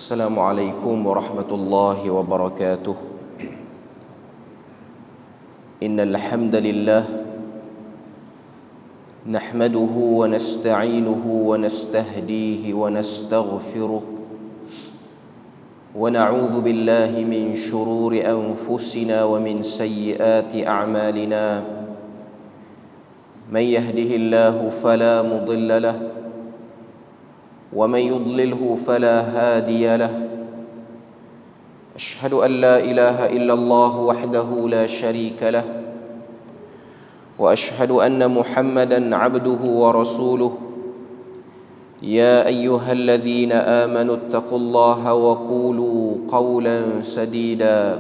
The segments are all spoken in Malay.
السلام عليكم ورحمة الله وبركاته. إن الحمد لله نحمده ونستعينه ونستهديه ونستغفره ونعوذ بالله من شرور أنفسنا ومن سيئات أعمالنا. من يهده الله فلا مضل له ومن يضلله فلا هادي له. أشهد أن لا إله إلا الله وحده لا شريك له وأشهد أن محمدا عبده ورسوله. يا أيها الذين آمنوا اتقوا الله وقولوا قولا سديدا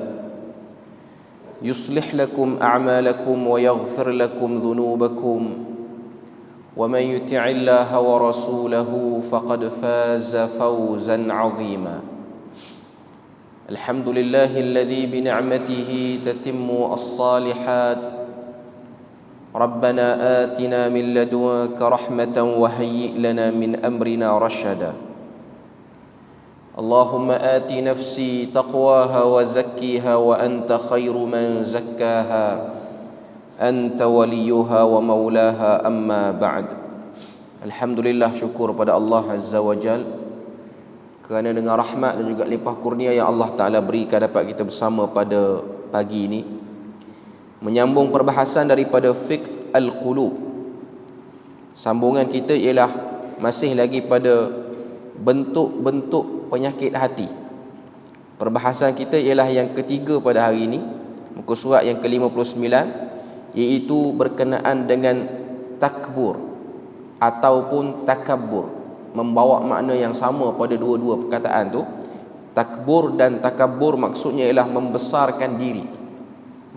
يصلح لكم أعمالكم ويغفر لكم ذنوبكم ومن يطع الله ورسوله فقد فاز فوزا عظيما. الحمد لله الذي بنعمته تتم الصالحات. ربنا آتنا من لدنك رحمة وهيئ لنا من أمرنا رشدا. اللهم آت نفسي تقواها وزكيها وأنت خير من زكاها Anta waliyuha wa maulaha, amma ba'd. Alhamdulillah, syukur pada Allah Azza wa Jal kerana dengan rahmat dan juga limpah kurnia yang Allah Ta'ala berikan dapat kita bersama pada pagi ini menyambung perbahasan daripada fiqh al-qulub. Sambungan kita ialah masih lagi pada bentuk-bentuk penyakit hati. Perbahasan kita ialah yang ketiga pada hari ini, muka surat yang ke-59, iaitu berkenaan dengan takbur ataupun takabbur, membawa makna yang sama pada dua-dua perkataan tu. Takbur dan takabbur maksudnya ialah membesarkan diri,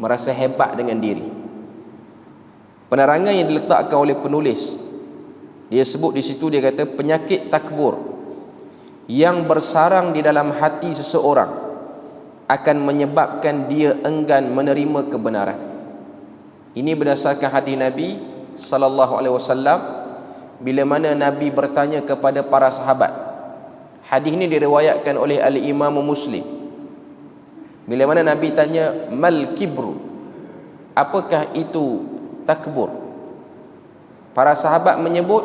merasa hebat dengan diri. Penerangan yang diletakkan oleh penulis, dia sebut di situ, dia kata penyakit takbur yang bersarang di dalam hati seseorang akan menyebabkan dia enggan menerima kebenaran. Ini berdasarkan hadis Nabi sallallahu alaihi wasallam bila mana Nabi bertanya kepada para sahabat. Hadis ini diriwayatkan oleh al-Imam Muslim. Bila mana Nabi tanya, mal kibru, apakah itu takbur? Para sahabat menyebut,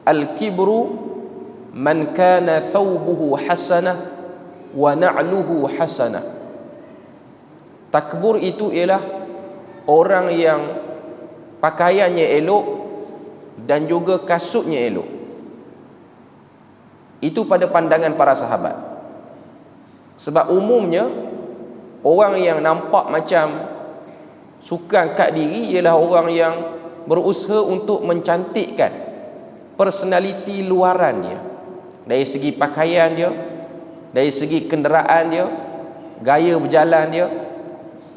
al-kibru man kana thawbuhu hasanah wa na'luhu hasanah. Takbur itu ialah orang yang pakaiannya elok dan juga kasutnya elok. Itu pada pandangan para sahabat. Sebab umumnya orang yang nampak macam suka angkat diri ialah orang yang berusaha untuk mencantikkan personaliti luaran dia, dari segi pakaian dia, dari segi kenderaan dia, gaya berjalan dia.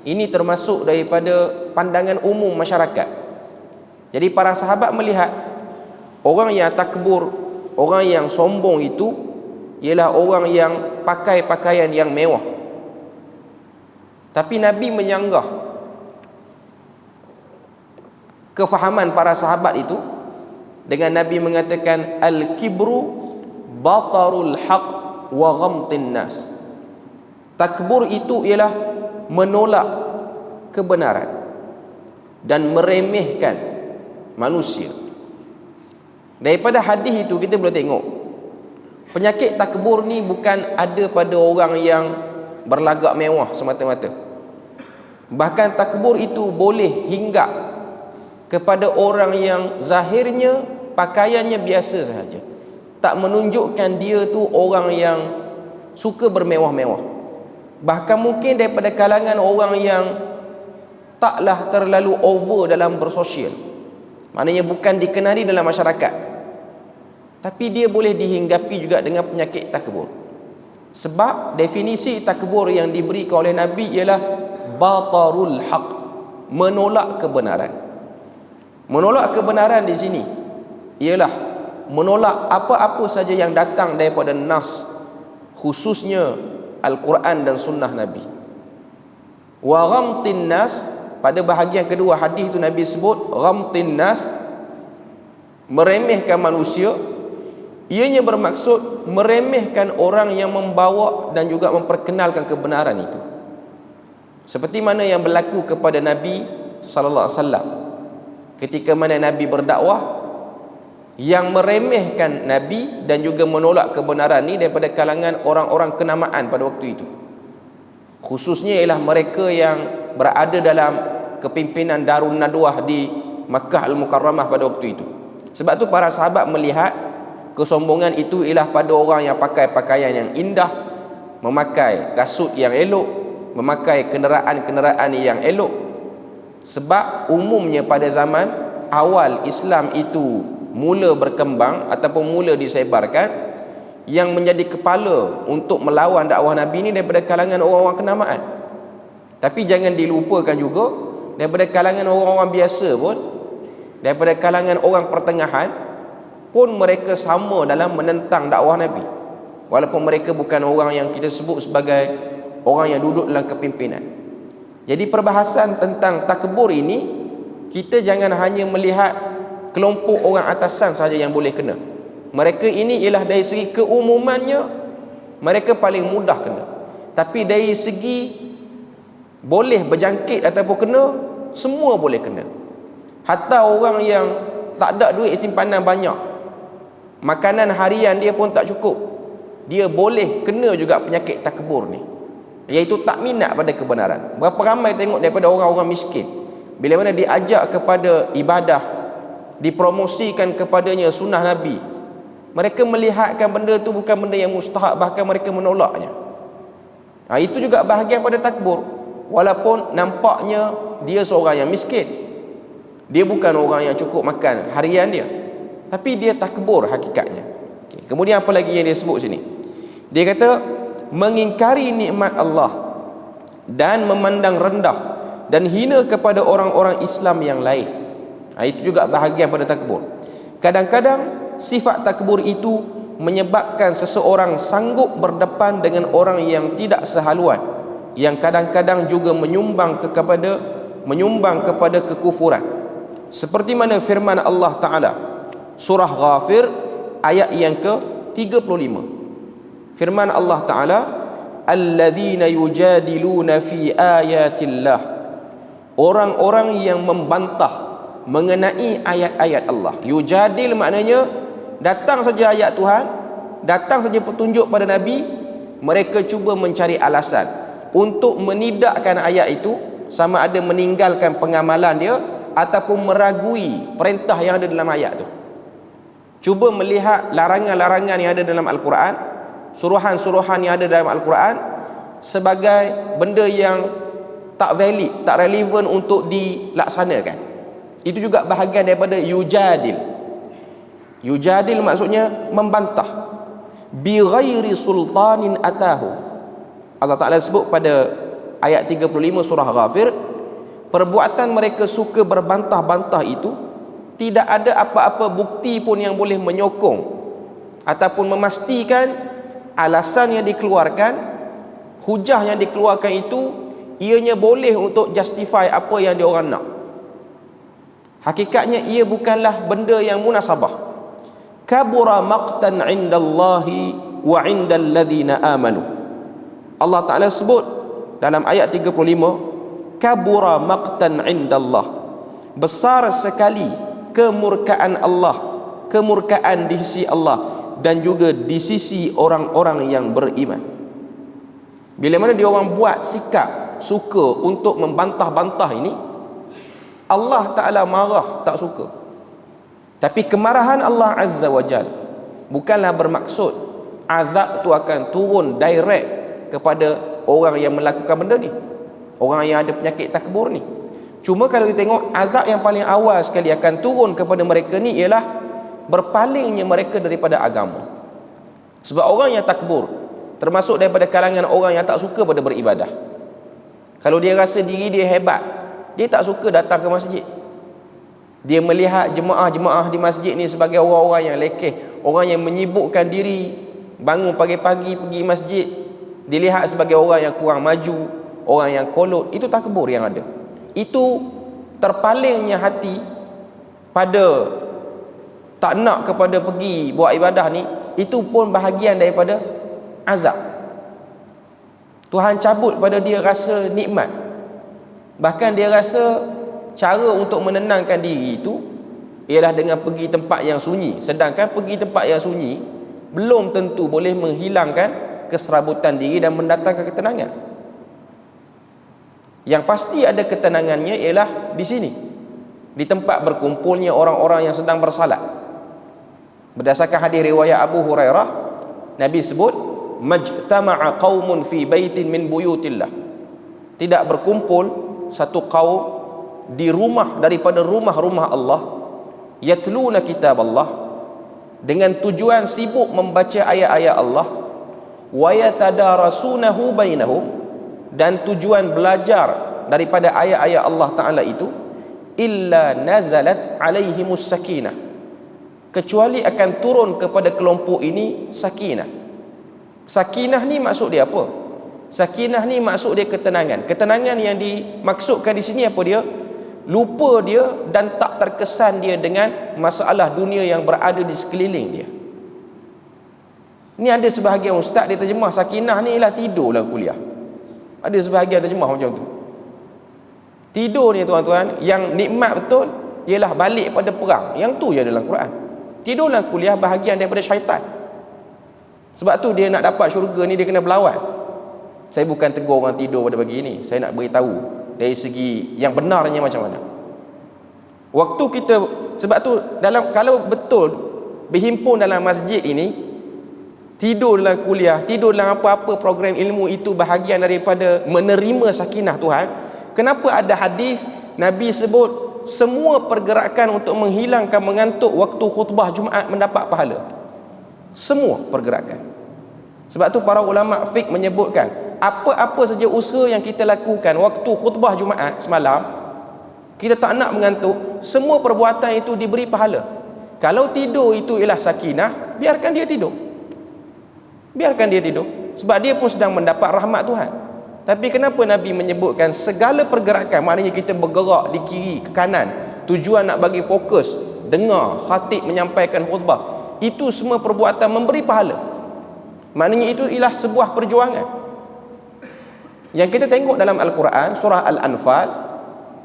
Ini termasuk daripada pandangan umum masyarakat. Jadi para sahabat melihat orang yang takbur, orang yang sombong itu ialah orang yang pakai pakaian yang mewah. Tapi Nabi menyanggah kefahaman para sahabat itu dengan Nabi mengatakan, al-kibru batarul haq wa ghamtin nas. Takbur itu ialah menolak kebenaran dan meremehkan manusia. Daripada hadis itu kita boleh tengok penyakit takbur ni bukan ada pada orang yang berlagak mewah semata-mata. Bahkan takbur itu boleh hinggap kepada orang yang zahirnya pakaiannya biasa sahaja, tak menunjukkan dia tu orang yang suka bermewah-mewah. Bahkan mungkin daripada kalangan orang yang taklah terlalu over dalam bersosial, maknanya bukan dikenali dalam masyarakat, tapi dia boleh dihinggapi juga dengan penyakit takbur. Sebab definisi takbur yang diberikan oleh Nabi ialah batarul haq, menolak kebenaran. Menolak kebenaran di sini ialah menolak apa-apa saja yang datang daripada nas, khususnya Al-Quran dan sunnah Nabi. Wa ghamtin nas, pada bahagian kedua hadis itu Nabi sebut ghamtin nas, meremehkan manusia, Ianya bermaksud meremehkan orang yang membawa dan juga memperkenalkan kebenaran itu. Seperti mana yang berlaku kepada Nabi sallallahu alaihi wasallam. Ketika mana Nabi berdakwah, yang meremehkan Nabi dan juga menolak kebenaran ni daripada kalangan orang-orang kenamaan pada waktu itu. Khususnya ialah mereka yang berada dalam kepimpinan Darun Nadwah di Makkah Al-Mukarramah pada waktu itu. Sebab tu para sahabat melihat kesombongan itu ialah pada orang yang pakai pakaian yang indah, memakai kasut yang elok, memakai kenderaan-kenderaan yang elok. Sebab umumnya pada zaman awal Islam itu mula berkembang ataupun mula disebarkan, yang menjadi kepala untuk melawan dakwah Nabi ni daripada kalangan orang-orang kenamaan. Tapi jangan dilupakan juga, daripada kalangan orang-orang biasa pun, daripada kalangan orang pertengahan pun, mereka sama dalam menentang dakwah Nabi, walaupun mereka bukan orang yang kita sebut sebagai orang yang duduk dalam kepimpinan. Jadi perbahasan tentang takbur ini, kita jangan hanya melihat kelompok orang atasan saja yang boleh kena. Mereka ini ialah dari segi keumumannya mereka paling mudah kena. Tapi dari segi boleh berjangkit ataupun kena, semua boleh kena. Hatta orang yang tak ada duit simpanan banyak, makanan harian dia pun tak cukup, dia boleh kena juga penyakit takbur ni, iaitu tak minat pada kebenaran. Berapa ramai tengok daripada orang-orang miskin, bila mana diajak kepada ibadah, dipromosikan kepadanya sunnah Nabi, mereka melihatkan benda tu bukan benda yang mustahak, bahkan mereka menolaknya. Itu juga bahagian pada takbur. Walaupun nampaknya dia seorang yang miskin, dia bukan orang yang cukup makan harian dia, tapi dia takbur hakikatnya. Kemudian apa lagi yang dia sebut sini? Dia kata mengingkari nikmat Allah dan memandang rendah dan hina kepada orang-orang Islam yang lain. Itu juga bahagian pada takbur. Kadang-kadang sifat takbur itu menyebabkan seseorang sanggup berdepan dengan orang yang tidak sehaluan, yang kadang-kadang juga menyumbang kepada kekufuran. Seperti mana firman Allah Ta'ala surah Ghafir ayat yang ke-35. Firman Allah Ta'ala, alladzina yujadiluna fi ayatillah, orang-orang yang membantah mengenai ayat-ayat Allah. Yujadil maknanya datang saja ayat Tuhan, datang saja petunjuk pada Nabi, mereka cuba mencari alasan untuk menidakkan ayat itu, sama ada meninggalkan pengamalan dia ataupun meragui perintah yang ada dalam ayat tu. Cuba melihat larangan-larangan yang ada dalam Al-Quran, suruhan-suruhan yang ada dalam Al-Quran sebagai benda yang tak valid, tak relevan untuk dilaksanakan. Itu juga bahagian daripada yujadil. Yujadil maksudnya membantah. Bi ghairi sultanin atahu. Allah Ta'ala sebut pada ayat 35 surah Ghafir, perbuatan mereka suka berbantah-bantah itu tidak ada apa-apa bukti pun yang boleh menyokong ataupun memastikan alasan yang dikeluarkan, hujah yang dikeluarkan itu ianya boleh untuk justify apa yang diorang nak. Hakikatnya ia bukanlah benda yang munasabah. Kabura maqtan 'indallahi wa 'indal ladzina amanu. Allah Ta'ala sebut dalam ayat 35, kabura maqtan 'indallah, besar sekali kemurkaan Allah, kemurkaan di sisi Allah dan juga di sisi orang-orang yang beriman. Bila mana dia orang buat sikap suka untuk membantah-bantah ini, Allah Ta'ala marah, tak suka. Tapi kemarahan Allah Azza wa Jal bukanlah bermaksud azab tu akan turun direct kepada orang yang melakukan benda ni, orang yang ada penyakit takbur ni. Cuma kalau kita tengok, azab yang paling awal sekali akan turun kepada mereka ni ialah berpalingnya mereka daripada agama. Sebab orang yang takbur termasuk daripada kalangan orang yang tak suka pada beribadah. Kalau dia rasa diri dia hebat, dia tak suka datang ke masjid. Dia melihat jemaah-jemaah di masjid ni sebagai orang-orang yang lekeh, orang yang menyibukkan diri, bangun pagi-pagi pergi masjid, dilihat sebagai orang yang kurang maju, orang yang kolot. Itu takbur yang ada. Itu terpalingnya hati pada tak nak kepada pergi buat ibadah ni, itu pun bahagian daripada azab. Tuhan cabut pada dia rasa nikmat. Bahkan dia rasa cara untuk menenangkan diri itu ialah dengan pergi tempat yang sunyi. Sedangkan pergi tempat yang sunyi belum tentu boleh menghilangkan keserabutan diri dan mendatangkan ketenangan. Yang pasti ada ketenangannya ialah di sini, di tempat berkumpulnya orang-orang yang sedang bersalat. Berdasarkan hadis riwayat Abu Hurairah, Nabi sebut, majtama'a qaumun fi baitin min buyutillah. Tidak berkumpul satu kaum di rumah daripada rumah-rumah Allah, yatluna kitab Allah, dengan tujuan sibuk membaca ayat-ayat Allah, wa yatadarasunahu bainahum, dan tujuan belajar daripada ayat-ayat Allah Ta'ala itu, illa nazalat alaihimus sakinah, kecuali akan turun kepada kelompok ini sakinah. Sakinah ni maksud dia apa? Sakinah ni maksud dia ketenangan. Ketenangan yang dimaksudkan di sini apa dia? Lupa dia dan tak terkesan dia dengan masalah dunia yang berada di sekeliling dia. Ni ada sebahagian ustaz dia terjemah sakinah ni ialah tidur dalam kuliah. Ada sebahagian terjemah macam tu. Tidur ni tuan-tuan, yang nikmat betul ialah balik pada perang. Yang tu je dalam Quran. Tidur dalam kuliah bahagian daripada syaitan. Sebab tu dia nak dapat syurga ni dia kena berlawan. Saya bukan tegur orang tidur pada pagi ni, saya nak beritahu dari segi yang benarnya macam mana. Waktu kita, sebab tu dalam, kalau betul berhimpun dalam masjid ini, tidur dalam kuliah, tidur dalam apa-apa program ilmu itu bahagian daripada menerima sakinah Tuhan. Kenapa ada hadis Nabi sebut semua pergerakan untuk menghilangkan mengantuk waktu khutbah Jumaat mendapat pahala? Semua pergerakan. Sebab tu para ulama fiqh menyebutkan apa-apa saja usaha yang kita lakukan waktu khutbah Jumaat semalam, kita tak nak mengantuk, semua perbuatan itu diberi pahala. Kalau tidur itu ialah sakinah, biarkan dia tidur. Biarkan dia tidur. Sebab dia pun sedang mendapat rahmat Tuhan. Tapi kenapa Nabi menyebutkan segala pergerakan, maknanya kita bergerak di kiri ke kanan, tujuan nak bagi fokus, dengar khatib menyampaikan khutbah, itu semua perbuatan memberi pahala. Maknanya itu ialah sebuah perjuangan. Yang kita tengok dalam Al-Quran, surah Al-Anfal,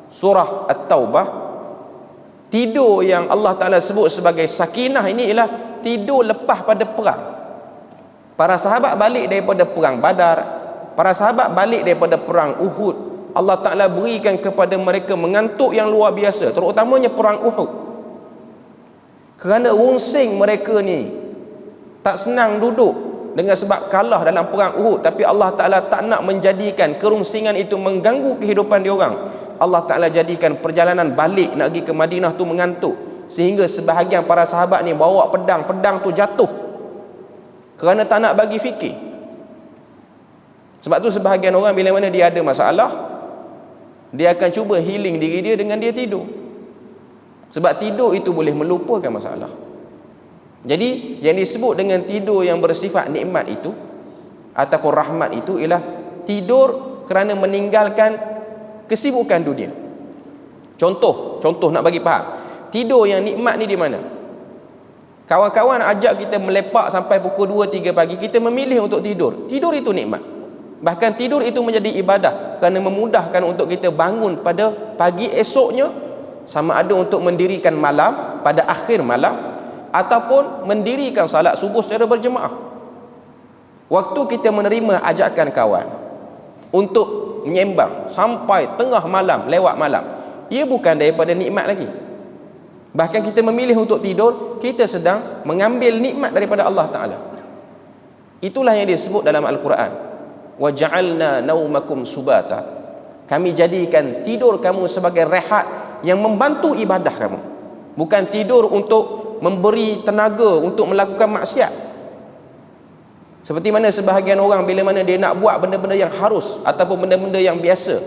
surah At-Taubah, tidur yang Allah Ta'ala sebut sebagai sakinah ini ialah tidur lepas pada perang. Para sahabat balik daripada perang Badar, para sahabat balik daripada perang Uhud, Allah Ta'ala berikan kepada mereka mengantuk yang luar biasa, terutamanya perang Uhud. Kerana rungsing mereka ni tak senang duduk dengan sebab kalah dalam perang Uhud, tapi Allah Ta'ala tak nak menjadikan kerungsingan itu mengganggu kehidupan diorang. Allah Ta'ala jadikan perjalanan balik nak pergi ke Madinah tu mengantuk, sehingga sebahagian para sahabat ni bawa pedang, pedang tu jatuh kerana tak nak bagi fikir. Sebab tu sebahagian orang bila mana dia ada masalah, dia akan cuba healing diri dia dengan dia tidur. Sebab tidur itu boleh melupakan masalah. Jadi yang disebut dengan tidur yang bersifat nikmat itu ataupun rahmat itu ialah tidur kerana meninggalkan kesibukan dunia. Contoh nak bagi faham, tidur yang nikmat ni di mana? Kawan-kawan ajak kita melepak sampai pukul 2-3 pagi, kita memilih untuk tidur. Tidur itu nikmat. Bahkan tidur itu menjadi ibadah kerana memudahkan untuk kita bangun pada pagi esoknya, sama ada untuk mendirikan malam pada akhir malam ataupun mendirikan salat subuh secara berjemaah. Waktu kita menerima ajakan kawan untuk menyembang sampai tengah malam, lewat malam, ia bukan daripada nikmat lagi. Bahkan kita memilih untuk tidur, kita sedang mengambil nikmat daripada Allah Ta'ala. Itulah yang disebut dalam Al-Quran, wa ja'alna naumakum subata, kami jadikan tidur kamu sebagai rehat yang membantu ibadah kamu, bukan tidur untuk memberi tenaga untuk melakukan maksiat. Seperti mana sebahagian orang bila mana dia nak buat benda-benda yang harus ataupun benda-benda yang biasa,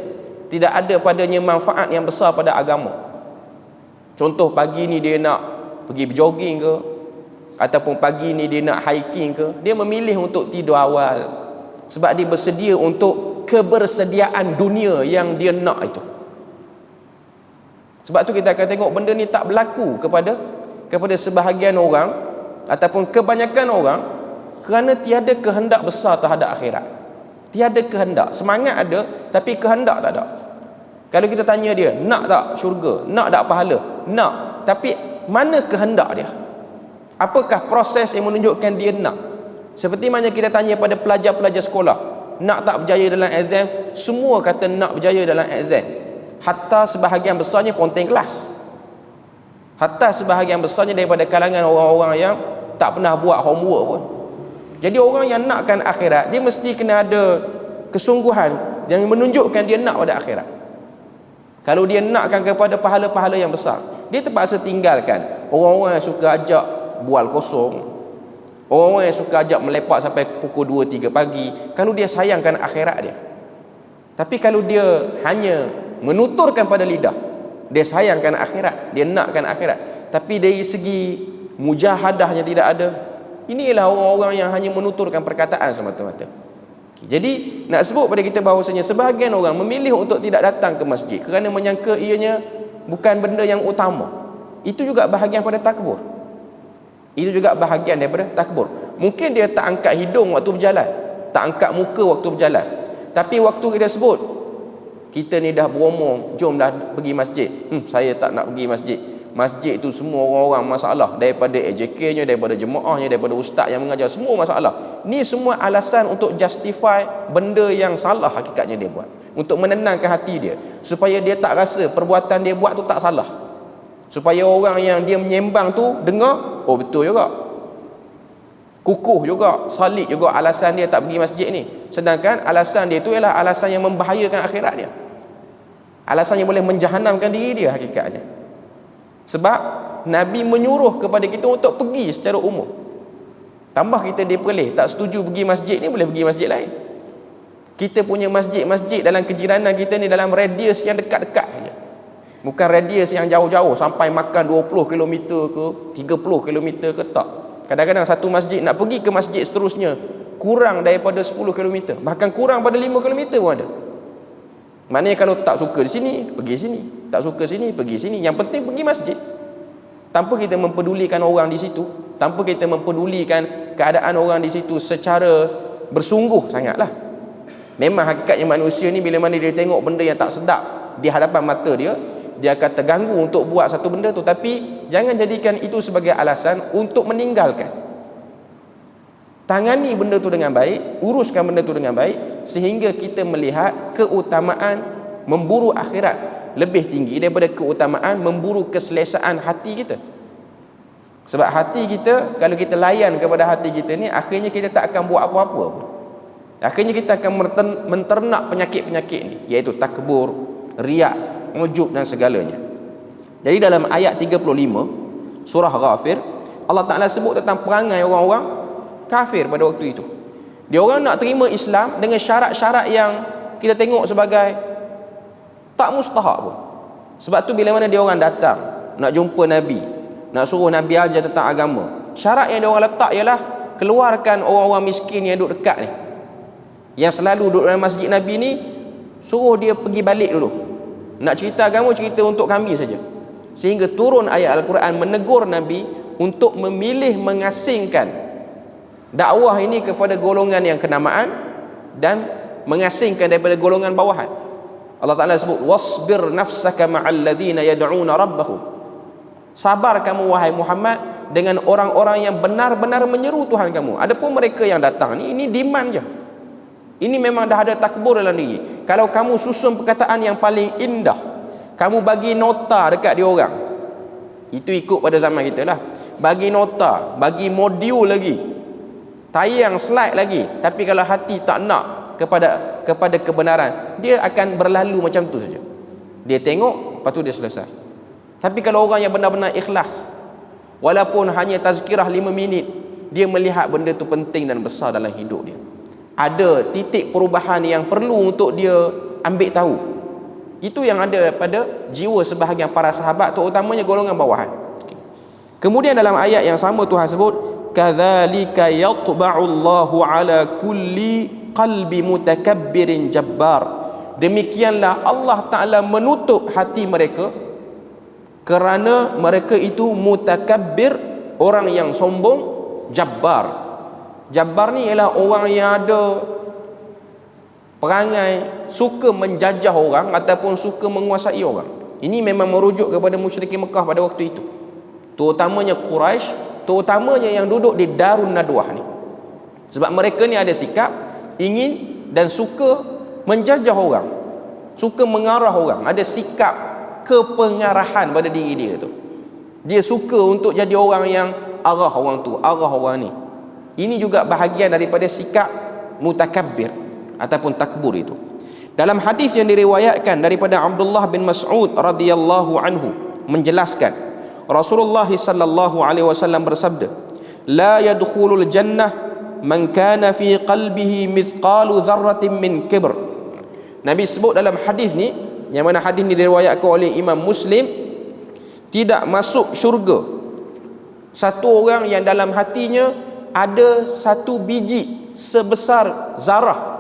tidak ada padanya manfaat yang besar pada agama. Contoh, pagi ni dia nak pergi berjogging ke, ataupun pagi ni dia nak hiking ke, dia memilih untuk tidur awal sebab dia bersedia untuk kebersediaan dunia yang dia nak itu. Sebab tu kita akan tengok benda ni tak berlaku kepada sebahagian orang ataupun kebanyakan orang kerana tiada kehendak besar terhadap akhirat. Tiada kehendak. Semangat ada tapi kehendak tak ada. Kalau kita tanya dia, nak tak syurga? Nak tak pahala? Nak. Tapi mana kehendak dia? Apakah proses yang menunjukkan dia nak? Seperti mana kita tanya pada pelajar-pelajar sekolah, nak tak berjaya dalam exam? Semua kata nak berjaya dalam exam. Hatta sebahagian besarnya ponteng kelas. Hatta sebahagian besarnya daripada kalangan orang-orang yang tak pernah buat homework pun. Jadi orang yang nakkan akhirat, dia mesti kena ada kesungguhan yang menunjukkan dia nak pada akhirat. Kalau dia nakkan kepada pahala-pahala yang besar, dia terpaksa tinggalkan orang-orang yang suka ajak bual kosong, orang-orang yang suka ajak melepak sampai pukul 2-3 pagi. Kalau dia sayangkan akhirat dia. Tapi kalau dia hanya menuturkan pada lidah, dia sayangkan akhirat, dia nakkan akhirat, tapi dari segi mujahadahnya tidak ada, inilah orang-orang yang hanya menuturkan perkataan semata-mata. Jadi nak sebut pada kita bahawasanya sebahagian orang memilih untuk tidak datang ke masjid kerana menyangka ianya bukan benda yang utama. Itu juga bahagian pada takbur. Itu juga bahagian daripada takbur. Mungkin dia tak angkat hidung waktu berjalan, tak angkat muka waktu berjalan, tapi waktu kita sebut, kita ni dah beromong, jom dah pergi masjid, saya tak nak pergi masjid. Masjid itu semua orang-orang masalah, daripada AJK-nya, daripada jemaahnya, daripada ustaz yang mengajar, semua masalah. Ni semua alasan untuk justify benda yang salah hakikatnya dia buat, untuk menenangkan hati dia, supaya dia tak rasa perbuatan dia buat tu tak salah, supaya orang yang dia menyembang tu dengar, oh betul juga, kukuh juga, salib juga alasan dia tak pergi masjid ni. Sedangkan alasan dia tu ialah alasan yang membahayakan akhirat dia, alasan yang boleh menjahanamkan diri dia hakikatnya. Sebab Nabi menyuruh kepada kita untuk pergi secara umum. Tambah kita diperleh, tak setuju pergi masjid ni, boleh pergi masjid lain. Kita punya masjid-masjid dalam kejiranan kita ni dalam radius yang dekat-dekat saja. Bukan radius yang jauh-jauh sampai makan 20 km ke 30 km ke, tak. Kadang-kadang satu masjid nak pergi ke masjid seterusnya kurang daripada 10 km, bahkan kurang pada 5 km pun ada. Maknanya kalau tak suka di sini, pergi sini, tak suka sini, pergi sini. Yang penting pergi masjid, tanpa kita mempedulikan orang di situ, tanpa kita mempedulikan keadaan orang di situ secara bersungguh sangatlah. Memang hakikatnya manusia ni bila mana dia tengok benda yang tak sedap di hadapan mata dia, dia akan terganggu untuk buat satu benda tu. Tapi jangan jadikan itu sebagai alasan untuk meninggalkan. Tangani benda tu dengan baik, uruskan benda tu dengan baik, sehingga kita melihat keutamaan memburu akhirat lebih tinggi daripada keutamaan memburu keselesaan hati kita. Sebab hati kita, kalau kita layan kepada hati kita ni, akhirnya kita tak akan buat apa-apa pun. Akhirnya kita akan menternak penyakit-penyakit ni, iaitu takbur, riak, ujub dan segalanya. Jadi dalam ayat 35 surah Ghafir, Allah Ta'ala sebut tentang perangai orang-orang kafir pada waktu itu. Dia orang nak terima Islam dengan syarat-syarat yang kita tengok sebagai tak mustahak pun. Sebab tu bila mana dia orang datang nak jumpa Nabi, nak suruh Nabi ajar tentang agama, syarat yang dia orang letak ialah keluarkan orang-orang miskin yang duduk dekat ni, yang selalu duduk dalam masjid Nabi ni, suruh dia pergi balik dulu. Nak cerita agama, cerita untuk kami saja. Sehingga turun ayat Al-Quran menegur Nabi untuk memilih mengasingkan dakwah ini kepada golongan yang kenamaan dan mengasingkan daripada golongan bawahan. Allah Ta'ala sebut, wasbir nafsaka ma'al ladzina yad'una rabbahum. Sabar kamu wahai Muhammad dengan orang-orang yang benar-benar menyeru Tuhan kamu. Adapun mereka yang datang ni, ini demand je. Ini memang dah ada takbur dalam diri. Kalau kamu susun perkataan yang paling indah, kamu bagi nota dekat dia orang, itu ikut pada zaman kita lah, bagi nota, bagi modul lagi, tayang slide lagi, tapi kalau hati tak nak kepada kebenaran, dia akan berlalu macam tu saja. Dia tengok, lepas tu dia selesai. Tapi kalau orang yang benar-benar ikhlas, walaupun hanya tazkirah 5 minit, dia melihat benda tu penting dan besar dalam hidup dia, ada titik perubahan yang perlu untuk dia ambil tahu. Itu yang ada pada jiwa sebahagian para sahabat, terutamanya golongan bawahan. Kemudian dalam ayat yang sama Tuhan sebut, kadzalika yatba'u Allahu ala kulli qalbi mutakabbirin jabbar. Demikianlah Allah Ta'ala menutup hati mereka kerana mereka itu mutakabbir, orang yang sombong, Jabbar. Jabbar ni ialah orang yang ada perangai suka menjajah orang ataupun suka menguasai orang. Ini memang merujuk kepada musyrikin Mekah pada waktu itu, terutamanya Quraisy, terutamanya yang duduk di Darun Nadwah ni. Sebab mereka ni ada sikap ingin dan suka menjajah orang, suka mengarah orang, ada sikap kepengarahan pada diri dia tu. Dia suka untuk jadi orang yang arah orang tu, arah orang ni. Ini juga bahagian daripada sikap mutakabbir ataupun takbur itu. Dalam hadis yang diriwayatkan daripada Abdullah bin Mas'ud radhiyallahu anhu menjelaskan, Rasulullah sallallahu alaihi wasallam bersabda, "La yadkhulul jannah man kana fi qalbihi mithqalu dzarratin min kibr." Nabi sebut dalam hadis ni, yang mana hadis ni diriwayatkan oleh Imam Muslim, tidak masuk syurga satu orang yang dalam hatinya ada satu biji sebesar zarah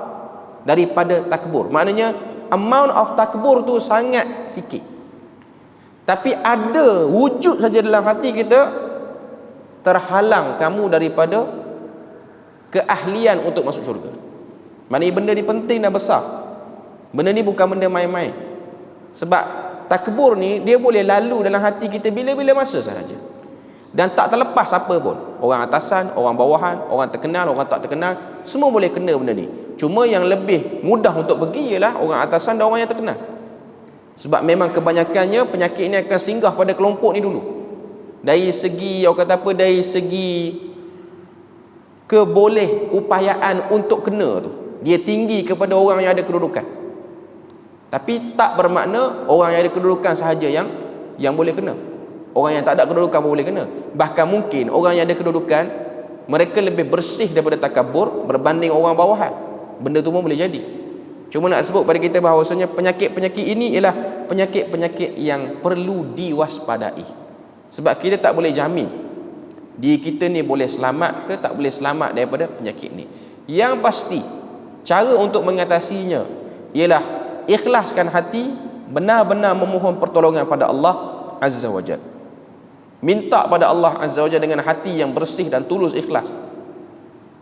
daripada takbur. Maknanya amount of takbur tu sangat sikit, tapi ada wujud saja dalam hati kita, terhalang kamu daripada keahlian untuk masuk syurga. Maknanya benda ni penting dan besar. Benda ni bukan benda main-main. Sebab takbur ni dia boleh lalu dalam hati kita bila-bila masa sahaja, dan tak terlepas siapa pun, orang atasan, orang bawahan, orang terkenal, orang tak terkenal, semua boleh kena benda ni. Cuma yang lebih mudah untuk pergi ialah orang atasan dan orang yang terkenal. Sebab memang kebanyakannya penyakit ni akan singgah pada kelompok ni dulu. Dari segi, orang kata apa, dari segi keboleh upayaan untuk kena tu, dia tinggi kepada orang yang ada kedudukan. Tapi tak bermakna orang yang ada kedudukan sahaja yang boleh kena. Orang yang tak ada kedudukan pun boleh kena. Bahkan mungkin orang yang ada kedudukan, mereka lebih bersih daripada takabur berbanding orang bawahan. Benda tu pun boleh jadi. Cuma nak sebut pada kita bahawasanya penyakit-penyakit ini ialah penyakit-penyakit yang perlu diwaspadai. Sebab kita tak boleh jamin diri kita ni boleh selamat ke tak boleh selamat daripada penyakit ni. Yang pasti, cara untuk mengatasinya ialah ikhlaskan hati, benar-benar memohon pertolongan pada Allah Azza wa Jalla. Minta pada Allah Azza wa Jalla dengan hati yang bersih dan tulus ikhlas,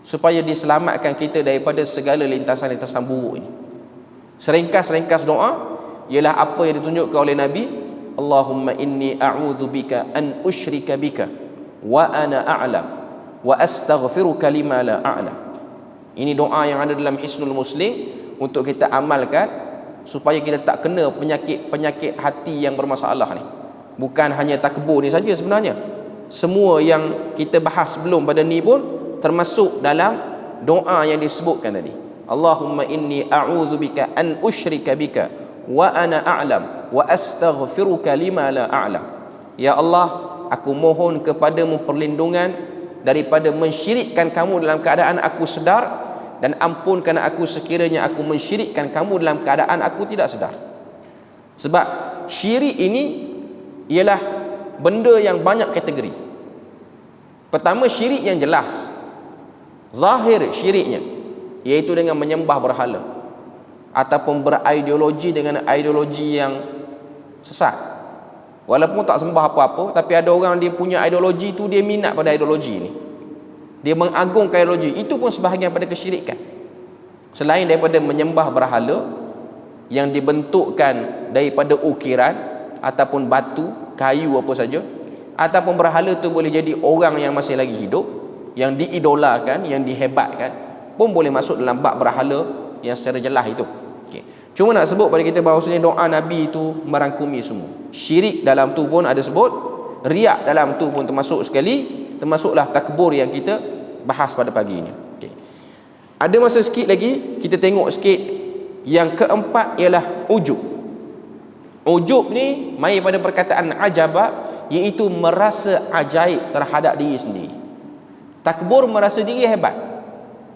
supaya diselamatkan kita daripada segala lintasan-lintasan buruk ini. Seringkas-ringkas doa ialah apa yang ditunjukkan oleh Nabi, Allahumma inni a'udzubika an usyrika bika wa ana a'lam wa astaghfiruka lima la a'lam. Ini doa yang ada dalam Hisnul Muslim untuk kita amalkan supaya kita tak kena penyakit-penyakit hati yang bermasalah ni. Bukan hanya takbur ni saja sebenarnya. Semua yang kita bahas sebelum pada ni pun termasuk dalam doa yang disebutkan tadi. Allahumma inni a'udzubika an usyrika bika wa ana a'lam wa astaghfiruka lima la a'lam. Ya Allah, aku mohon kepadamu perlindungan daripada mensyirikkan kamu dalam keadaan aku sedar, dan ampunkan aku sekiranya aku mensyirikkan kamu dalam keadaan aku tidak sedar. Sebab syirik ini ialah benda yang banyak kategori. Pertama, syirik yang jelas, zahir syiriknya, iaitu dengan menyembah berhala ataupun berideologi dengan ideologi yang sesat. Walaupun tak sembah apa-apa, tapi ada orang dia punya ideologi tu, dia minat pada ideologi ni, dia mengagungkan ideologi itu, pun sebahagian pada kesyirikan. Selain daripada menyembah berhala yang dibentukkan daripada ukiran ataupun batu, kayu, apa saja, ataupun berhala tu boleh jadi orang yang masih lagi hidup, yang diidolakan, yang dihebatkan, pun boleh masuk dalam bab berhala yang secara jelas itu. Okay. Cuma nak sebut pada kita bahawasanya doa Nabi itu merangkumi semua. Syirik dalam tu pun ada sebut, riak dalam tu pun termasuk sekali, termasuklah takbur yang kita bahas pada pagi ini. Okay. Ada masa sikit lagi, kita tengok sikit. Yang keempat ialah ujub. Ujub ni mai pada perkataan ajaba, iaitu merasa ajaib terhadap diri sendiri. Takbur merasa diri hebat,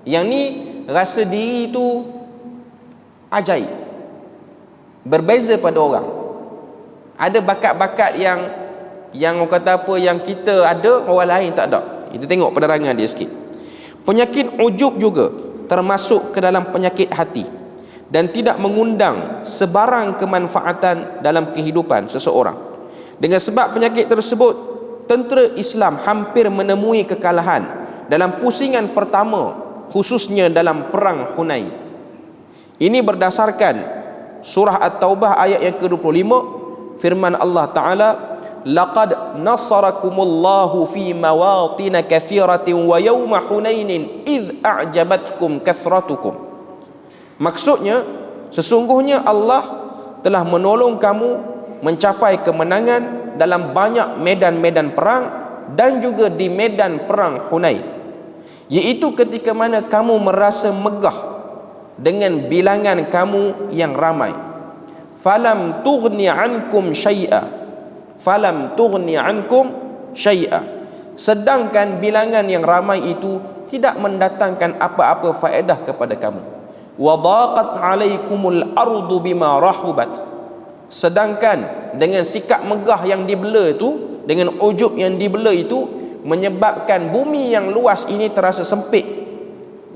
yang ni rasa diri tu ajaib, berbeza pada orang. Ada bakat-bakat yang orang kata apa, yang kita ada, orang lain tak ada. Kita tengok penerangan dia sikit. Penyakit ujub juga termasuk ke dalam penyakit hati dan tidak mengundang sebarang kemanfaatan dalam kehidupan seseorang. Dengan sebab penyakit tersebut, tentera Islam hampir menemui kekalahan dalam pusingan pertama, khususnya dalam perang Hunain. Ini berdasarkan surah At-Taubah ayat yang ke-25, firman Allah Ta'ala, laqad nasarakumullahu fi mawatin katsiratin wa yawma hunainin id a'jabatkum kathratukum. Maksudnya, sesungguhnya Allah telah menolong kamu mencapai kemenangan dalam banyak medan-medan perang dan juga di medan perang Hunain, iaitu ketika mana kamu merasa megah dengan bilangan kamu yang ramai. Falam tughni ankum syai'a, falam tughni ankum syai'a, sedangkan bilangan yang ramai itu tidak mendatangkan apa-apa faedah kepada kamu. Wa daqat alaikumul ardu bima rahubat, sedangkan dengan sikap megah yang dibela itu, dengan ujub yang dibela itu, menyebabkan bumi yang luas ini terasa sempit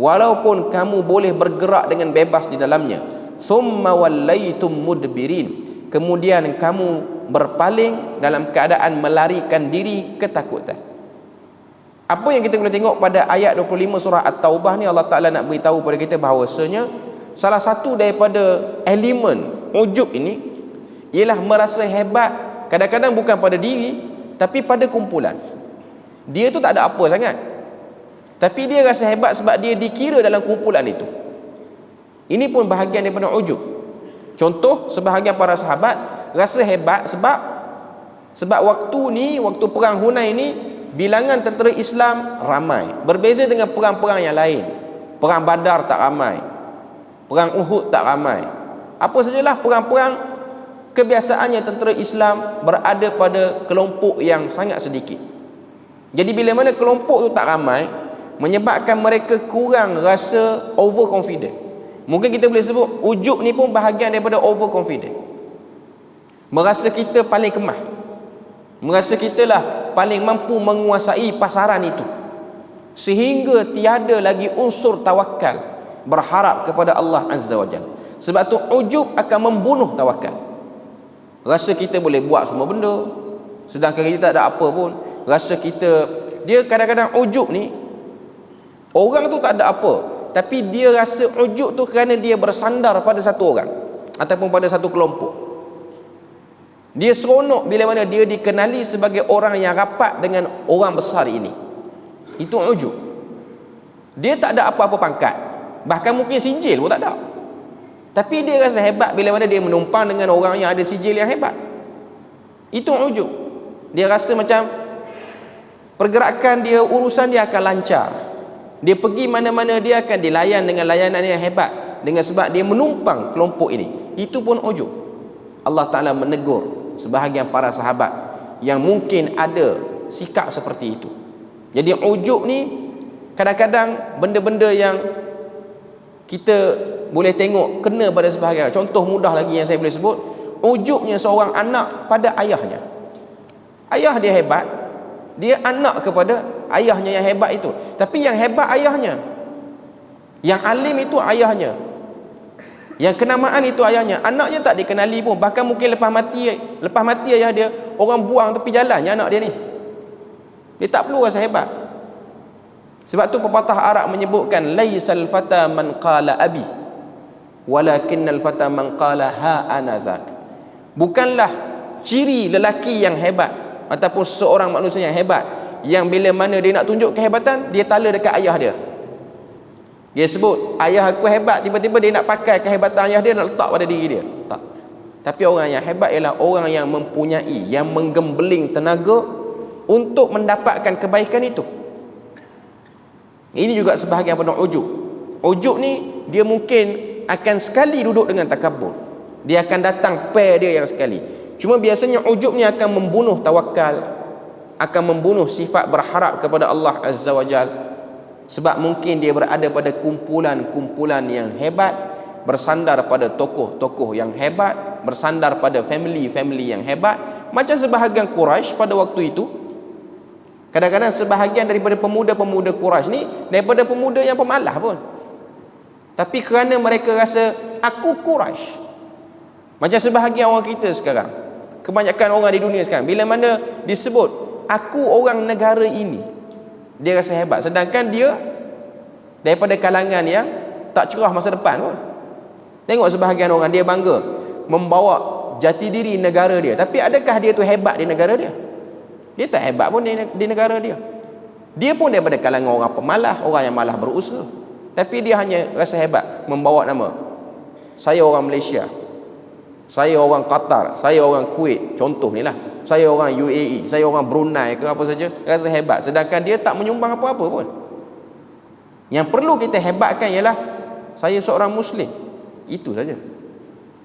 walaupun kamu boleh bergerak dengan bebas di dalamnya. Thumma wallaitum mudbirin, kemudian kamu berpaling dalam keadaan melarikan diri ketakutan. Apa yang kita boleh tengok pada ayat 25 surah At-Taubah ni, Allah Ta'ala nak beritahu kepada kita bahawasanya salah satu daripada elemen ujub ini ialah merasa hebat, kadang-kadang bukan pada diri tapi pada kumpulan. Dia tu tak ada apa sangat, tapi dia rasa hebat sebab dia dikira dalam kumpulan itu. Ini pun bahagian daripada ujub. Contoh, sebahagian para sahabat rasa hebat sebab waktu perang Hunain ni bilangan tentera Islam ramai, berbeza dengan perang-perang yang lain. Perang Badar tak ramai, perang Uhud tak ramai, apa sajalah perang-perang, kebiasaannya tentera Islam berada pada kelompok yang sangat sedikit. Jadi bila mana kelompok tu tak ramai, menyebabkan mereka kurang rasa overconfident. Mungkin kita boleh sebut ujub ni pun bahagian daripada overconfident. Merasa kita paling kemah, merasa kita lah paling mampu menguasai pasaran itu, sehingga tiada lagi unsur tawakal, berharap kepada Allah Azza wa Jalla. Sebab tu ujub akan membunuh tawakal. Rasa kita boleh buat semua benda, sedangkan kita tak ada apa pun. Rasa kita, dia kadang-kadang ujub ni, orang tu tak ada apa, tapi dia rasa ujub tu kerana dia bersandar pada satu orang ataupun pada satu kelompok. Dia seronok bila mana dia dikenali sebagai orang yang rapat dengan orang besar ini. Itu ujub. Dia tak ada apa-apa pangkat, bahkan mungkin sijil pun tak ada, tapi dia rasa hebat bila mana dia menumpang dengan orang yang ada sijil yang hebat. Itu ujub. Dia rasa macam pergerakan dia, urusan dia akan lancar, dia pergi mana-mana dia akan dilayan dengan layanan yang hebat, dengan sebab dia menumpang kelompok ini. Itu pun ujub. Allah Ta'ala menegur sebahagian para sahabat yang mungkin ada sikap seperti itu. Jadi ujub ni kadang-kadang benda-benda yang kita boleh tengok kena pada sebahagian. Contoh mudah lagi yang saya boleh sebut, ujubnya seorang anak pada ayahnya. Ayah dia hebat, dia anak kepada ayahnya yang hebat itu, tapi yang hebat ayahnya, yang alim itu ayahnya, yang kenamaan itu ayahnya. Anaknya tak dikenali pun, bahkan mungkin lepas mati ayah dia, orang buang tepi jalannya anak dia ni. Dia tak perlu rasa hebat. Sebab tu pepatah Arab menyebutkan, laisal fata man qala abi walakinnal fata man qala ha ana zak. Bukanlah ciri lelaki yang hebat ataupun seorang manusia yang hebat yang bila mana dia nak tunjuk kehebatan, dia tala dekat ayah dia. Dia sebut ayah aku hebat, tiba-tiba dia nak pakai kehebatan ayah dia, nak letak pada diri dia. Tak. Tapi orang yang hebat ialah orang yang mempunyai, yang menggembeling tenaga untuk mendapatkan kebaikan itu. Ini juga sebahagian daripada ujub. Ujub ni dia mungkin akan sekali duduk dengan takabur, dia akan datang pair dia yang sekali. Cuma biasanya ujub ni akan membunuh tawakal, akan membunuh sifat berharap kepada Allah Azza wa Jal. Sebab mungkin dia berada pada kumpulan-kumpulan yang hebat, bersandar pada tokoh-tokoh yang hebat, bersandar pada family-family yang hebat. Macam sebahagian Quraisy pada waktu itu. Kadang-kadang sebahagian daripada pemuda-pemuda Quraisy ni daripada pemuda yang pemalas pun, tapi kerana mereka rasa aku Quraisy. Macam sebahagian orang kita sekarang, kebanyakan orang di dunia sekarang, bila mana disebut aku orang negara ini, Dia rasa hebat, sedangkan dia daripada kalangan yang tak cerah masa depan pun. Tengok sebahagian orang dia bangga membawa jati diri negara dia, tapi adakah dia tu hebat di negara dia? Dia tak hebat pun di negara dia. Dia pun daripada kalangan orang pemalas, orang yang malas berusaha, tapi dia hanya rasa hebat membawa nama, saya orang Malaysia, saya orang Qatar, saya orang Kuwait, contoh ni lah, saya orang UAE, saya orang Brunei ke apa saja, rasa hebat, sedangkan dia tak menyumbang apa-apa pun. Yang perlu kita hebatkan ialah saya seorang Muslim, itu saja.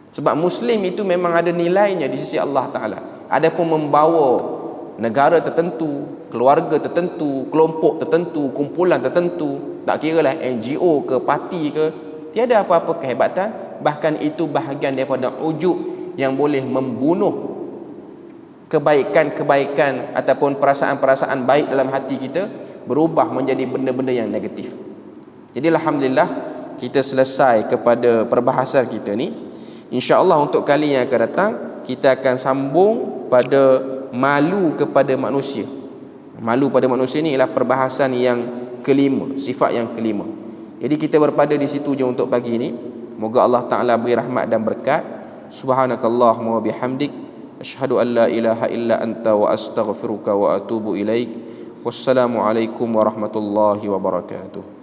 Sebab Muslim itu memang ada nilainya di sisi Allah Ta'ala. Adapun membawa negara tertentu, keluarga tertentu, kelompok tertentu, kumpulan tertentu, tak kira lah NGO ke parti ke, tiada apa-apa kehebatan. Bahkan itu bahagian daripada ujuk yang boleh membunuh kebaikan-kebaikan ataupun perasaan-perasaan baik dalam hati kita, berubah menjadi benda-benda yang negatif. Jadi alhamdulillah kita selesai kepada perbahasan kita ni. InsyaAllah untuk kali yang akan datang kita akan sambung pada malu kepada manusia. Malu pada manusia ni ialah perbahasan yang kelima, sifat yang kelima. Jadi kita berpada di situ je untuk pagi ni. Moga Allah Ta'ala beri rahmat dan berkat. Subhanakallahumma wa bihamdik, asyhadu an la ilaha illa anta wa astaghfiruka wa atubu ilaik. Wassalamualaikum warahmatullahi wabarakatuh.